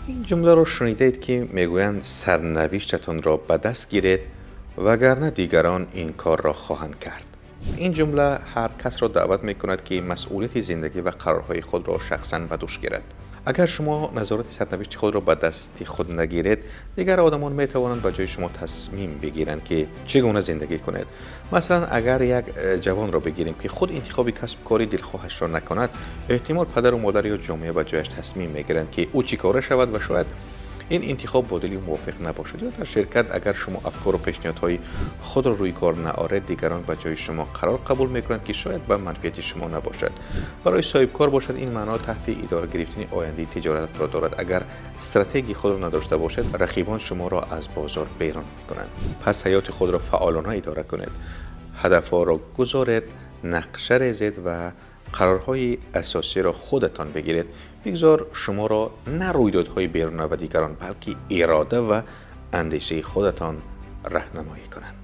این جمله رو شنیدید که میگویند سرنوشتتان را به دست گیرید وگرنه دیگران این کار را خواهند کرد. این جمله هر کس را دعوت می کند که مسئولیت زندگی و قرارهای خود را شخصاً به دوش گیرد. اگر شما نظارت سرنوشت خود را به دست خود نگیرید، دیگر آدمان می توانند به جای شما تصمیم بگیرند که چگونه زندگی کنید. مثلا اگر یک جوان را بگیریم که خود انتخاب کسب کاری دلخواهش را نکند، احتمال پدر و مادر یا جامعه به جایش تصمیم میگیرند که او چی کاره شود و شاید این انتخاب با دلی موافق نباشد. یا در شرکت اگر شما افکار و پیشنهادهای خود را روی کار نآورید، دیگران به جای شما قرار قبول میکنند که شاید به منفعت شما نباشد. برای صاحب کار باشد این معنا تحت اداره گرفتن آینده تجارت را دارد. اگر استراتژی خود را نداشته باشد، رقیبان شما را از بازار بیرون میکنند. پس حیات خود را فعالانه اداره کنید، هدفها را گذارید، نقشه ریزید و قرارهای اساسی را خودتان بگیرید. بگذار شما را نه رویدادهای بیرون و دیگران بلکه اراده و اندیشه خودتان راهنمایی کنند.